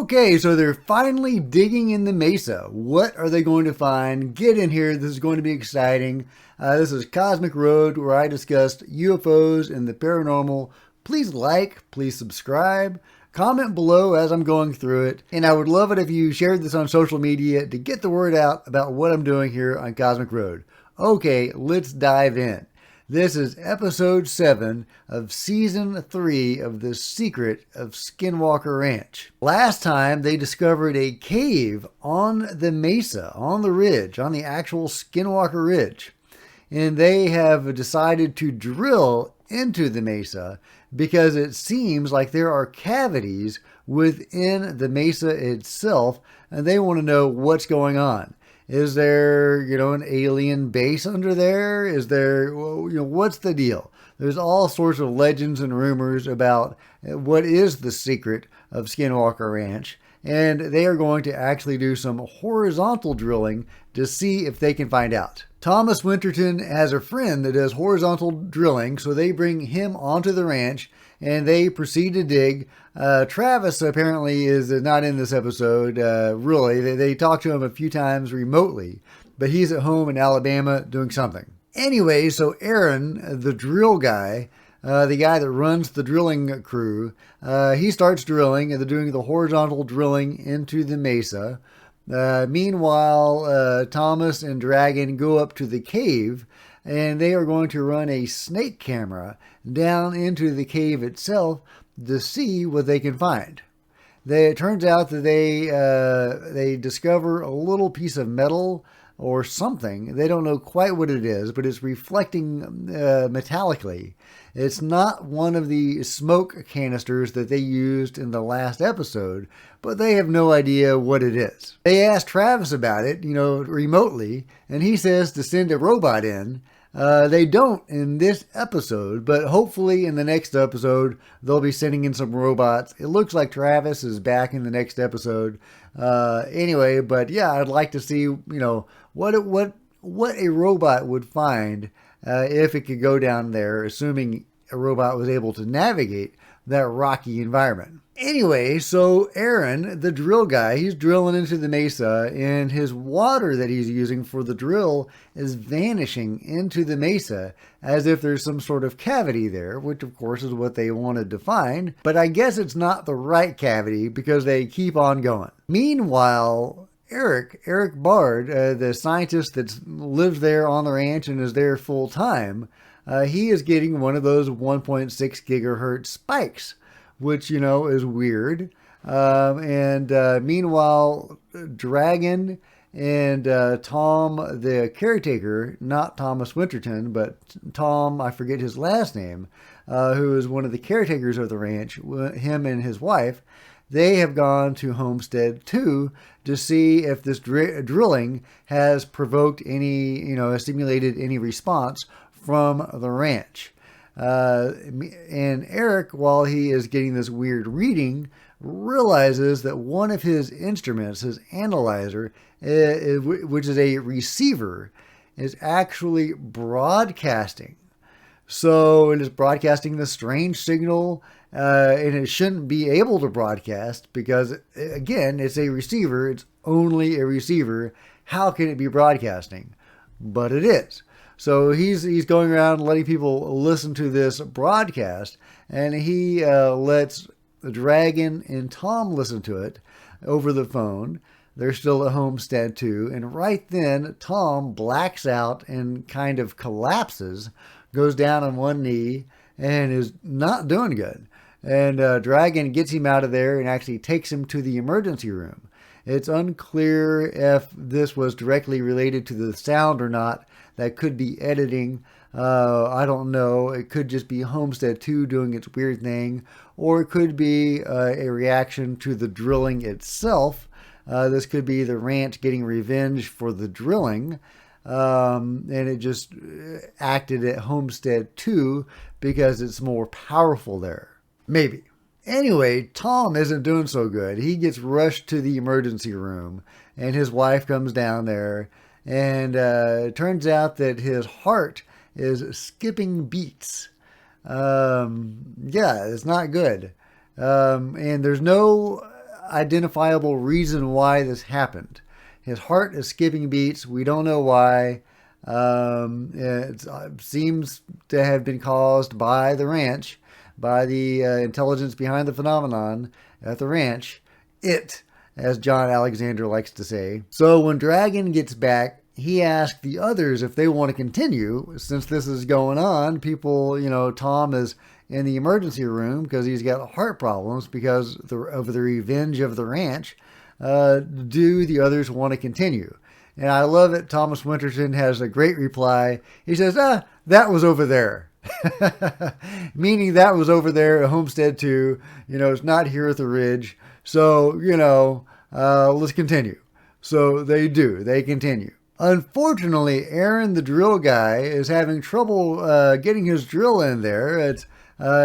Okay, so they're finally digging in the mesa. What are they going to find? Get in here. This is going to be exciting. This is Cosmic Road, where I discussed UFOs and the paranormal. Please like, please subscribe, comment below as I'm going through it. And I would love it if you shared this on social media to get the word out about what I'm doing here on Cosmic Road. Okay, let's dive in. This is episode 7 of season 3 of The Secret of Skinwalker Ranch. Last time they discovered a cave on the mesa, on the ridge, on the actual Skinwalker Ridge. And they have decided to drill into the mesa because it seems like there are cavities within the mesa itself, and they want to know what's going on. Is there, an alien base under there? Is there, what's the deal? There's all sorts of legends and rumors about what is the secret of Skinwalker Ranch. And they are going to actually do some horizontal drilling to see if they can find out. Thomas Winterton has a friend that does horizontal drilling, so they bring him onto the ranch and they proceed to dig. Travis apparently is not in this episode, really. They talk to him a few times remotely, but he's at home in Alabama doing something. Anyway, so Aaron, the drill guy, the guy that runs the drilling crew, he starts drilling, and they're doing the horizontal drilling into the mesa. Meanwhile, Thomas and Dragon go up to the cave, and they are going to run a snake camera down into the cave itself to see what they can find. It turns out that they discover a little piece of metal or something. They don't know quite what it is, but it's reflecting metallically. It's not one of the smoke canisters that they used in the last episode, but they have no idea what it is. They asked Travis about it, remotely, and he says to send a robot in. They don't in this episode, but hopefully in the next episode, they'll be sending in some robots. It looks like Travis is back in the next episode. Anyway, but yeah, I'd like to see, what a robot would find if it could go down there, assuming a robot was able to navigate that rocky environment. Anyway, so Aaron, the drill guy, he's drilling into the mesa, and his water that he's using for the drill is vanishing into the mesa as if there's some sort of cavity there, which of course is what they wanted to find. But I guess it's not the right cavity because they keep on going. Meanwhile, Eric Bard, the scientist that lives there on the ranch and is there full time, he is getting one of those 1.6 gigahertz spikes, which, is weird. Meanwhile, Dragon and Tom, the caretaker, not Thomas Winterton, but Tom, I forget his last name, who is one of the caretakers of the ranch, him and his wife, they have gone to Homestead 2 to see if this drilling has provoked any, stimulated any response from the ranch. And Eric, while he is getting this weird reading, realizes that one of his instruments, his analyzer, which is a receiver, is actually broadcasting. So it is broadcasting the strange signal, and it shouldn't be able to broadcast because, again, it's a receiver. It's only a receiver. How can it be broadcasting? But it is. So he's going around letting people listen to this broadcast, and he lets the Dragon and Tom listen to it over the phone. They're still at Homestead 2, and right then Tom blacks out and kind of collapses, goes down on one knee, and is not doing good. And Dragon gets him out of there and actually takes him to the emergency room. It's unclear if this was directly related to the sound or not. That could be editing. I don't know. It could just be Homestead 2 doing its weird thing, or it could be a reaction to the drilling itself. This could be the ranch getting revenge for the drilling, and it just acted at Homestead 2 because it's more powerful there. Maybe. Anyway, Tom isn't doing so good. He gets rushed to the emergency room, and his wife comes down there. And it turns out that his heart is skipping beats. Yeah, it's not good. And there's no identifiable reason why this happened. His heart is skipping beats. We don't know why. It seems to have been caused by the ranch, by the intelligence behind the phenomenon at the ranch. It, as John Alexander likes to say. So when Dragon gets back, he asks the others if they want to continue. Since this is going on, people, Tom is in the emergency room because he's got heart problems because of the revenge of the ranch. Do the others want to continue? And I love it. Thomas Winterton has a great reply. He says, that was over there. Meaning that was over there at Homestead 2. It's not here at the Ridge. So, let's continue. So they do. They continue. Unfortunately, Aaron, the drill guy, is having trouble getting his drill in there.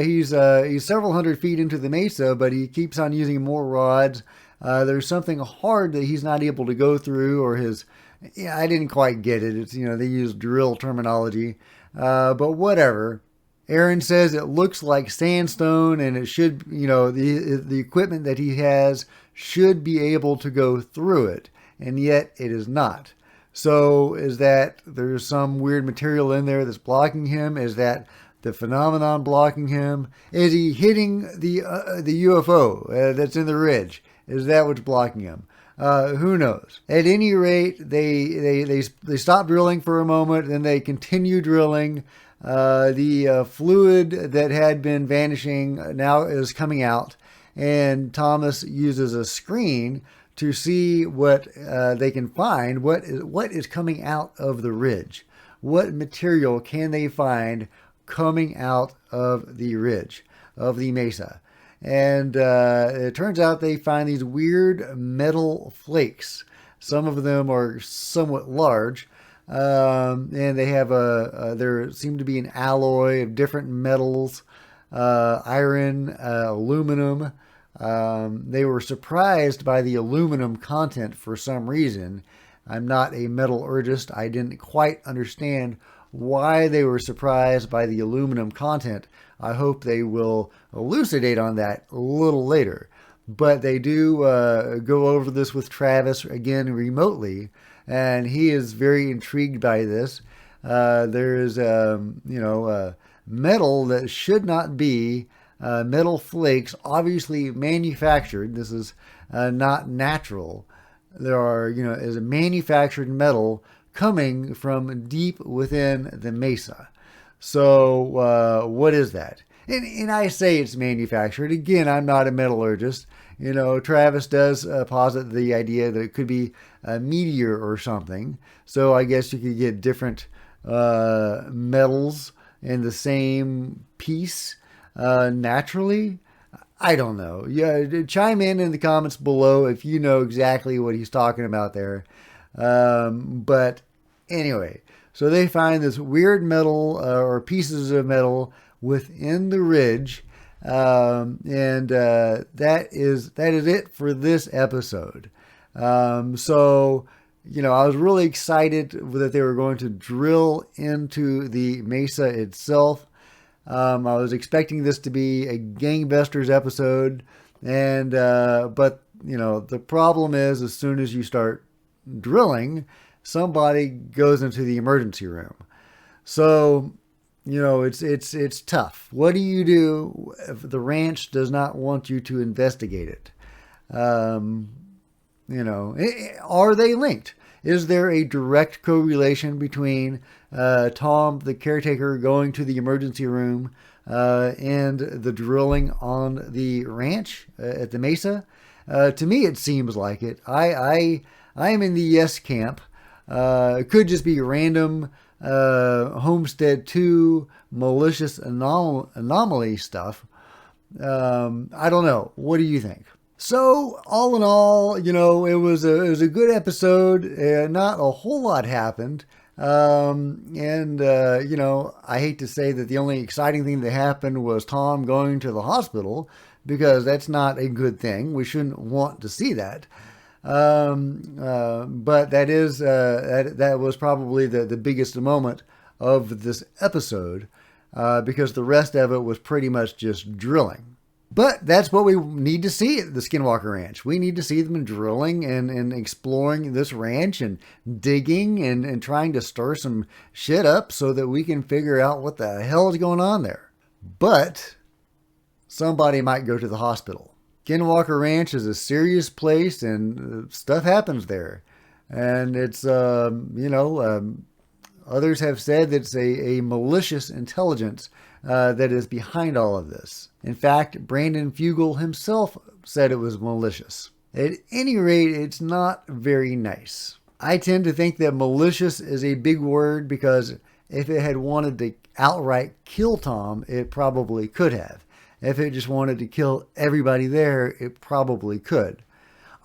He's several hundred feet into the mesa, but he keeps on using more rods. There's something hard that he's not able to go through, or I didn't quite get it. It's, they use drill terminology, but whatever. Aaron says it looks like sandstone, and it should, the equipment that he has should be able to go through it, and yet it is not. So is that there's some weird material in there that's blocking him? Is that the phenomenon blocking him? Is he hitting the UFO that's in the ridge? Is that what's blocking him? Who knows? At any rate, they stop drilling for a moment, then they continue drilling. The fluid that had been vanishing now is coming out, and Thomas uses a screen to see what they can find. What is coming out of the ridge? What material can they find coming out of the ridge, of the mesa? And it turns out they find these weird metal flakes. Some of them are somewhat large, and they have there seem to be an alloy of different metals, iron, aluminum. They were surprised by the aluminum content for some reason. I'm not a metallurgist. I didn't quite understand why they were surprised by the aluminum content. I hope they will elucidate on that a little later. But they do go over this with Travis again remotely, and he is very intrigued by this. There is, metal that should not be metal flakes, obviously manufactured. This is not natural. There is a manufactured metal coming from deep within the mesa. So what is that? And I say it's manufactured. Again, I'm not a metallurgist. Travis does posit the idea that it could be a meteor or something. So I guess you could get different metals in the same piece naturally. I don't know. Yeah, chime in the comments below if you know exactly what he's talking about there. But anyway, so they find this weird metal or pieces of metal within the ridge, and that is it for this episode. So I was really excited that they were going to drill into the mesa itself. I was expecting this to be a gangbusters episode, and but the problem is, as soon as you start drilling, somebody goes into the emergency room. So it's tough. What do you do if the ranch does not want you to investigate it? Are they linked? Is there a direct correlation between Tom, the caretaker, going to the emergency room and the drilling on the ranch at the mesa? To me, it seems like it. I am in the yes camp. It could just be random Homestead 2 malicious anomaly stuff. I don't know. What do you think? So all in all, it was a good episode. Not a whole lot happened. I hate to say that the only exciting thing that happened was Tom going to the hospital, because that's not a good thing. We shouldn't want to see that. But that was probably the biggest moment of this episode, because the rest of it was pretty much just drilling. But that's what we need to see at the Skinwalker Ranch. We need to see them drilling and exploring this ranch and digging and trying to stir some shit up so that we can figure out what the hell is going on there. But somebody might go to the hospital. Skinwalker Ranch is a serious place and stuff happens there. And it's, others have said that it's a malicious intelligence that is behind all of this. In fact, Brandon Fugel himself said it was malicious. At any rate, it's not very nice. I tend to think that malicious is a big word because if it had wanted to outright kill Tom, it probably could have. If it just wanted to kill everybody there, it probably could.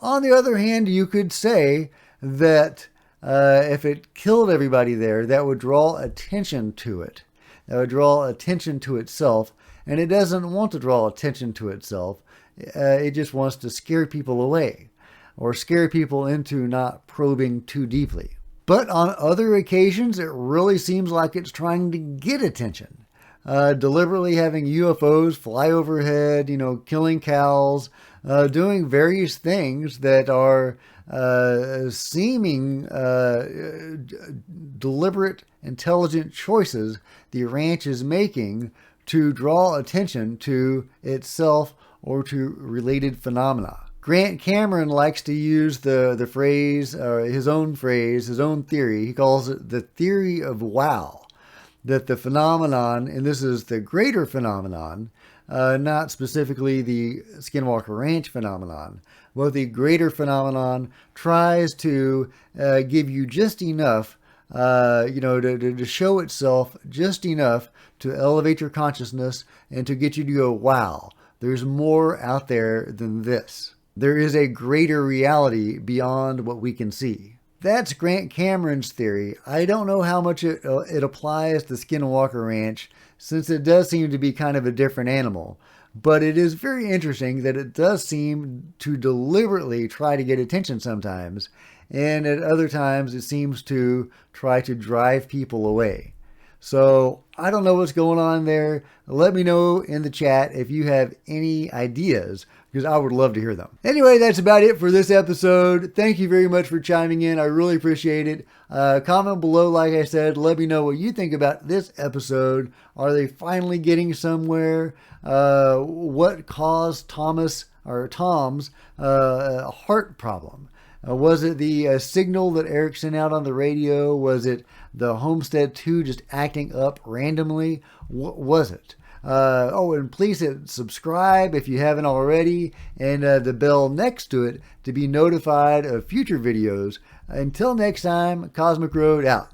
On the other hand, you could say that if it killed everybody there, that would draw attention to it. That would draw attention to itself, and it doesn't want to draw attention to itself. It just wants to scare people away or scare people into not probing too deeply. But on other occasions, it really seems like it's trying to get attention. Deliberately having UFOs fly overhead, killing cows, doing various things that are seeming deliberate, intelligent choices the ranch is making to draw attention to itself or to related phenomena. Grant Cameron likes to use the phrase, his own theory. He calls it the theory of wow. That the phenomenon, and this is the greater phenomenon, not specifically the Skinwalker Ranch phenomenon, but the greater phenomenon tries to give you just enough, to show itself just enough to elevate your consciousness and to get you to go, wow, there's more out there than this. There is a greater reality beyond what we can see. That's Grant Cameron's theory. I don't know how much it applies to Skinwalker Ranch, since it does seem to be kind of a different animal. But it is very interesting that it does seem to deliberately try to get attention sometimes, and at other times it seems to try to drive people away. So I don't know what's going on there. Let me know in the chat if you have any ideas, because I would love to hear them. Anyway, that's about it for this episode. Thank you very much for chiming in. I really appreciate it. Comment below, like I said. Let me know what you think about this episode. Are they finally getting somewhere? What caused Tom's heart problem? Was it the signal that Eric sent out on the radio? Was it the Homestead 2 just acting up randomly? What was it? And please hit subscribe if you haven't already, and the bell next to it to be notified of future videos. Until next time, Cosmic Road out.